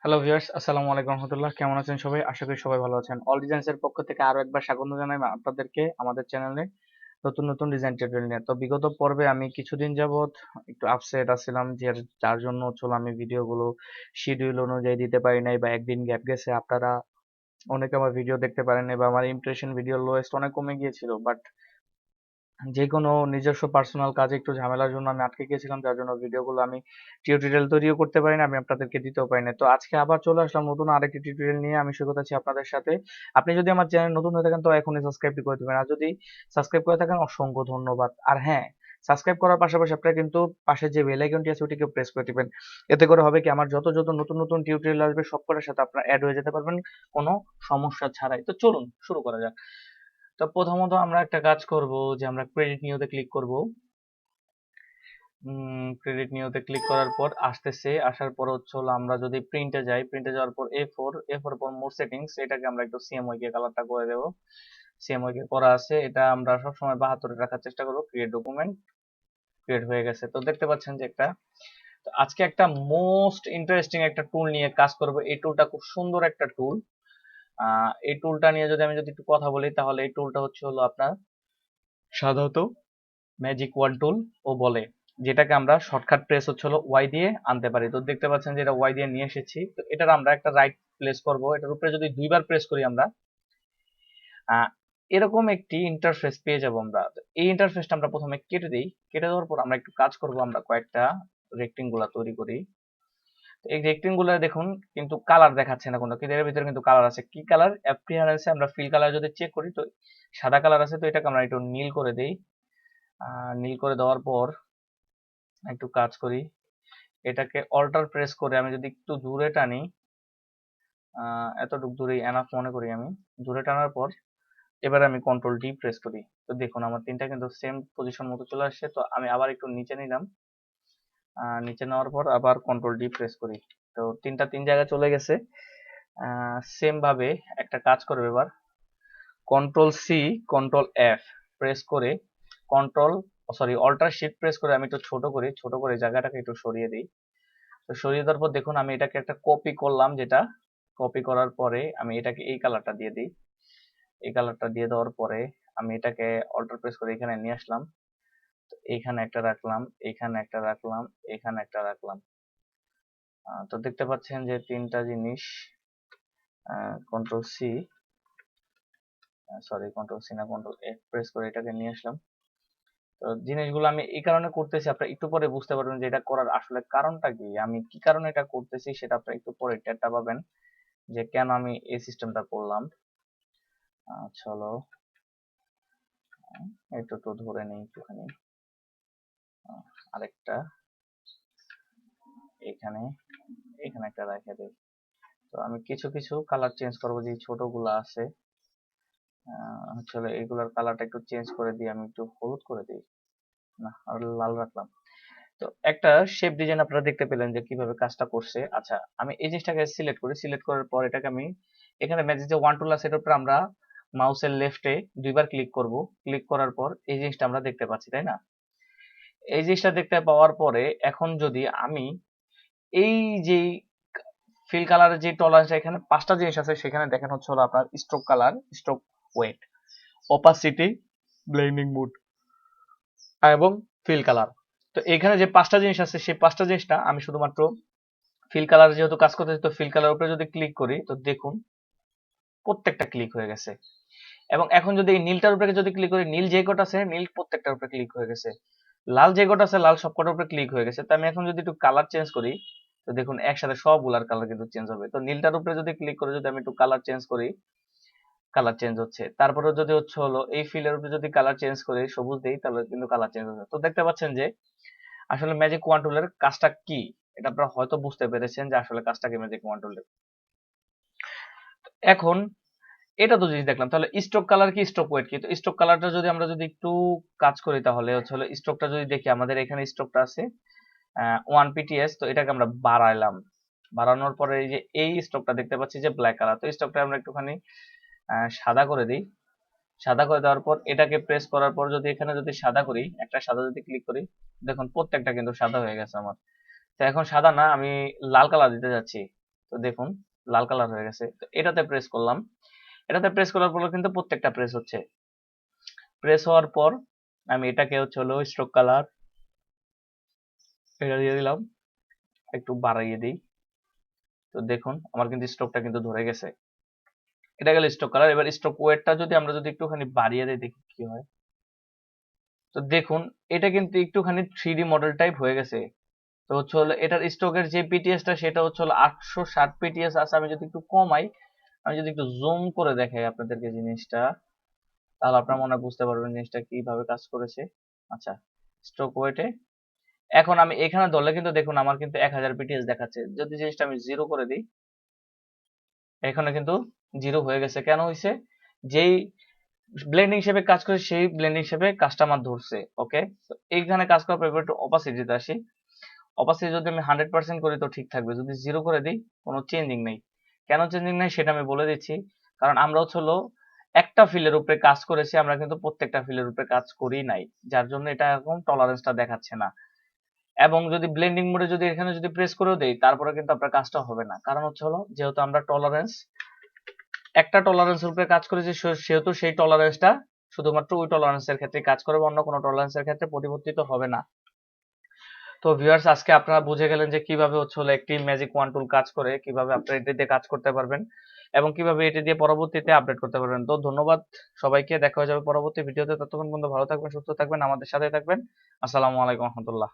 Hello viewers, আসসালামু আলাইকুম রহমতুল্লাহ। কেমন আছেন সবাই? আশা করি সবাই ভালো আছেন। অল ডিজাইনসের পক্ষ থেকে আরো একবার স্বাগত জানাই আপনাদেরকে আমাদের চ্যানেলে নতুন নতুন ডিজাইন টিউটোরিয়াল নিয়ে। তো বিগত পর্বে আমি কিছুদিন যাবত একটু আপসেট আসছিলাম, যে যার জন্য হচ্ছিল আমি ভিডিওগুলো শিডিউল অনুযায়ী দিতে পারি নাই, বা একদিন গ্যাপ গেছে। আপনারা অনেকে আমার ভিডিও দেখতে পারেন নাই, বা আমার ইমপ্রেশন ভিডিও লোয়েস্ট অনেক কমে গিয়েছিল। বাট যে কোনো নিজস্ব পার্সোনাল কাজে একটু ঝামেলার জন্য আমি আটকে গিয়েছিলাম, যার জন্য ভিডিওগুলো আমি টিউটোরিয়াল তৈরিও করতে পারি না, আমি আপনাদেরকে দিতেও পারি না। তো আজকে আবার চলে আসলাম নতুন আরেকটি টিউটোরিয়াল নিয়ে। আমি সৈকত আছি আপনাদের সাথে। আপনি যদি আমার চ্যানেল নতুন হয়ে থাকেন তো এখনই সাবস্ক্রাইব করে দেবেন, আর যদি সাবস্ক্রাইব করে থাকেন অসংখ্য ধন্যবাদ। আর হ্যাঁ, সাবস্ক্রাইব করার পাশাপাশি আপনারা কিন্তু পাশে যে বেল আইকনটি আছে ওটিকে প্রেস করে দিবেন। এতে করে হবে কি, আমার যত যত নতুন নতুন টিউটোরিয়াল আসবে সবকটার সাথে আপনারা অ্যাড হয়ে যেতে পারবেন কোনো সমস্যা ছাড়াই। তো চলুন শুরু করা যাক। তো প্রথমত আমরা একটা কাজ করব, যে আমরা ক্রেডিট নিউতে ক্লিক করব। ক্রেডিট নিউতে ক্লিক করার পর আসতেছে, আসার পর হচ্ছে হলো আমরা যদি প্রিন্টে যাই, প্রিন্টে যাওয়ার পর এ ফোর পর মোর সেটিংস, এটাকে আমরা একটু সিএমওয়াই কে কালারটা করে দেব। সিএমওয়াই কে করা আছে, এটা আমরা সবসময় 72 রাখার চেষ্টা করব। ক্রিয়েট ডকুমেন্ট, ক্রিয়েট হয়ে গেছে। তো দেখতে পাচ্ছেন যে একটা, তো আজকে একটা মোস্ট ইন্টারেস্টিং একটা টুল নিয়ে কাজ করব। এই টুলটা খুব সুন্দর একটা টুল। এই টুলটা নিয়ে যদি আমি একটু কথা বলি, তাহলে এই টুলটা হচ্ছে হলো আপনার সাধারণত ম্যাজিক ওয়ান টুল ও বলে, যেটাকে আমরা শর্টকাট প্রেস হচ্ছে হলো ওয়াই দিয়ে আনতে পারি। তো দেখতে পাচ্ছেন যে এটা ওয়াই দিয়ে নিয়ে এসেছি। তো এটার আমরা একটা রাইট প্লেস করব, এটার উপরে যদি দুইবার প্রেস করি আমরা আহ, এরকম একটি ইন্টারফেস পেয়ে যাব আমরা। তো এই ইন্টারফেসটা আমরা প্রথমে কেটে দিই। কেটে দেওয়ার পর আমরা একটু কাজ করব, আমরা কয়েকটা রেক্টেঙ্গুলার তৈরি করি। তো এই রেক্টেঙ্গুলার দেখুন কিন্তু কালার দেখাচ্ছে না কোনো, কিন্তু এর ভিতরে কিন্তু কালার আছে। কি কালার? অ্যাপিয়ারেন্সে আমরা ফিল কালার যদি চেক করি তো সাদা কালার আছে। তো এটাকে আমরা একটু নীল করে দেই। নীল করে দেওয়ার পর একটু কাজ করি, এটাকে অল্টার প্রেস করে আমি যদি একটু দূরে টানি, এতটুকু দূরেই এনাফ মনে করি আমি। দূরে টানার পর এবার আমি কন্ট্রোল ডি প্রেস করি। তো দেখুন আমার তিনটা কিন্তু সেম পজিশন মতো চলে আসছে। তো আমি আবার একটু নিচে নিলাম, নিচে নেওয়ার পর আবার কন্ট্রোল ডি প্রেস করি। তো তিনটা তিন জায়গায় চলে গেছে। সেম ভাবে একটা কাজ করবে এবার, control C control F press করে control sorry alter shift press করে আমি একটু ছোট করি, ছোট করে জায়গাটাকে একটু সরিয়ে দিই। তো সরিয়ে দেওয়ার পর দেখুন আমি এটাকে একটা কপি করলাম, যেটা কপি করার পরে আমি এটাকে এই কালারটা দিয়ে দিই। এই কালারটা দিয়ে দেওয়ার পরে আমি এটাকে অল্টার প্রেস করে এখানে নিয়ে আসলাম। তো এইখানে একটা রাখলাম, এইখানে একটা রাখলাম, এখানে একটা রাখলাম। তো দেখতে পাচ্ছেন যে তিনটা জিনিস, কন্ট্রোল সি কন্ট্রোল সি না কন্ট্রোল এফ প্রেস করে এটাকে নিয়ে আসলাম। তো জিনিসগুলো আমি এই কারণে করতেছি, আপনারা একটু পরে বুঝতে পারবেন যে এটা করার আসলে কারণটা কি, আমি কি কারণে এটা করতেছি সেটা আপনারা একটু পরে টেরটা পাবেন যে কেন আমি এই সিস্টেমটা করলাম। চলো একটু তো ধরে নেই একটুখানি, আরেকটা এখানে, এখানে একটা রেখে দেই। তো আমি কিছু কিছু কালার চেঞ্জ করবো, যে ছোটগুলো আছে আসলে এইগুলার কালারটা একটু চেঞ্জ করে দিই, আমি একটু হলুদ করে দিই, না আর লাল রাখলাম। তো একটা শেপ ডিজাইন আপনারা দেখতে পেলেন যে কিভাবে কাজটা করছে। আচ্ছা, আমি এই জিনিসটাকে সিলেক্ট করি, সিলেক্ট করার পর এটাকে আমি এখানে ম্যাজিক যে ওয়ান টুল আছে এটার উপর আমরা মাউসের লেফটে দুইবার ক্লিক করব। ক্লিক করার পর এই জিনিসটা আমরা দেখতে পাচ্ছি, তাই না? এই জিনিসটা দেখতে পাওয়ার পরে এখন যদি আমি এই যে ফিল কালারের যে টলারেন্স, এখানে পাঁচটা জিনিস আছে, সেখানে দেখেন হচ্ছে হলো আপনার stroke colour, stroke weight, opacity, blending mode এবং ফিল কালার। তো এখানে যে পাঁচটা জিনিস আছে সেই পাঁচটা জিনিসটা আমি শুধুমাত্র ফিল কালার যেহেতু কাজ করতেছি, তো ফিল কালার উপরে যদি ক্লিক করি তো দেখুন প্রত্যেকটা ক্লিক হয়ে গেছে। এবং এখন যদি এই নীলটার উপরে যদি ক্লিক করি, নীল যে কটা আছে নীল প্রত্যেকটার উপরে ক্লিক হয়ে গেছে। লাল যে কটা আছে লাল সবকটার উপরে ক্লিক হয়ে গেছে। তো আমি এখন যদি একটু কালার চেঞ্জ করি, তো দেখুন একসাথে সবগুলার কালার কিন্তু চেঞ্জ হবে। তো নীলটার উপরে যদি ক্লিক করে যদি আমি একটু কালার চেঞ্জ করি, কালার চেঞ্জ হচ্ছে। তারপরে যদি হচ্ছে হলো এই ফিলের উপরে যদি কালার চেঞ্জ করি, সবুজ দেই, তাহলে কিন্তু কালার চেঞ্জ হচ্ছে। তো দেখতে পাচ্ছেন যে আসলে ম্যাজিক ওয়ান টুলের কাজটা কি, এটা আপনারা হয়তো বুঝতে পেরেছেন যে আসলে কাজটা কি ম্যাজিক ওয়ান টুলের। এখন এটা তো জিনিস দেখলাম, তাহলে স্ট্রোক কালার কি, স্ট্রোক ওয়েট কি? তো স্ট্রোক কালারটা যদি আমরা যদি একটু কাজ করি, তাহলে হচ্ছে হলো স্ট্রোকটা যদি দেখি, আমাদের এখানে স্ট্রোকটা আছে 1 pts। তো এটাকে আমরা বাড়াইলাম, বাড়ানোর পরে এই যে এই স্ট্রোকটা দেখতে পাচ্ছি যে ব্ল্যাক কালার। তো স্ট্রোকটা আমরা একটুখানি সাদা করে দিই। সাদা করে দেওয়ার পর এটাকে প্রেস করার পর যদি এখানে যদি সাদা করি, একটা সাদা যদি ক্লিক করি, দেখুন প্রত্যেকটা কিন্তু সাদা হয়ে গেছে আমার। তো এখন সাদা না, আমি লাল কালার দিতে যাচ্ছি। তো দেখুন লাল কালার হয়ে গেছে। তো এটাতে প্রেস করলাম, এটাতে প্রেস করার পর কিন্তু প্রত্যেকটা প্রেস হচ্ছে। প্রেস হওয়ার পর আমি এটাকে হচ্ছে হলো স্ট্রোক কালার এটা দিয়ে দিলাম, একটু বাড়াইয়ে দিই। তো দেখুন আমার কিন্তু স্ট্রোকটা কিন্তু ধরে গেছে। এটা গেল স্ট্রোক কালার। এবার স্ট্রোক ওয়েটটা যদি আমরা যদি একটুখানি বাড়িয়ে দিই দেখি কি হয়। তো দেখুন এটা কিন্তু একটুখানি 3D মডেল টাইপ হয়ে গেছে। তো হচ্ছে হলো এটার স্ট্রোকের যে পিটিএসটা সেটা হচ্ছে হলো 860 পিটিএস আছে। আমি যদি একটু কমাই, আমি যদি একটু জুম করে দেখাই আপনাদেরকে জিনিসটা, তাহলে আপনারা মনে হয় বুঝতে পারবেন জিনিসটা কিভাবে কাজ করেছে। আচ্ছা, স্ট্রোক ওয়েটে এখন আমি এখানে ধরলে কিন্তু দেখুন আমার কিন্তু 1000 পিটিএস দেখাচ্ছে। যদি জিনিসটা আমি জিরো করে দিই, এখানে কিন্তু জিরো হয়ে গেছে। কেন হয়েছে? যেই ব্লেন্ডিং হিসেবে কাজ করে সেই ব্লেন্ডিং হিসেবে কাস্টমার ধরছে। ওকে, তো এইখানে কাজ করার পর একটু অপাসিটিতে আসি। অপাসিটি যদি আমি 100% করি তো ঠিক থাকবে, যদি জিরো করে দিই কোনো চেঞ্জিং নেই। কেন চেঞ্জিং নেই সেটা আমি বলে দিচ্ছি। কারণ আমরা হচ্ছে হলো একটা ফিলের উপরে কাজ করেছি, আমরা কিন্তু প্রত্যেকটা ফিলের উপরে কাজ করি নাই, যার জন্য এটা এখন টলারেন্সটা দেখাচ্ছে না। এবং যদি ব্লেন্ডিং মোডে যদি এখানে যদি প্রেস করেও দেই তারপরে কিন্তু আপনার কাজটা হবে না। কারণ হচ্ছে হলো যেহেতু আমরা টলারেন্স একটা টলারেন্সের উপরে কাজ করেছি, সেহেতু সেই টলারেন্সটা শুধুমাত্র ওই টলারেন্সের ক্ষেত্রে কাজ করবে, অন্য কোনো টলারেন্সের ক্ষেত্রে পরিবর্তিত হবে না। তো ভিউয়ার্স আজকে আপনারা বুঝে গেলেন যে কিভাবে হচ্ছে হলো একটি ম্যাজিক ওয়ান টুল কাজ করে, কিভাবে আপনারা এটি দিয়ে কাজ করতে পারবেন এবং কিভাবে এটি দিয়ে পরবর্তীতে আপডেট করতে পারবেন। তো ধন্যবাদ সবাইকে, দেখা হয়ে যাবে পরবর্তী ভিডিওতে। ততক্ষণ পর্যন্ত ভালো থাকবেন, সুস্থ থাকবেন, আমাদের সাথে থাকবেন। আসসালামু আলাইকুম রহমতুল্লাহ।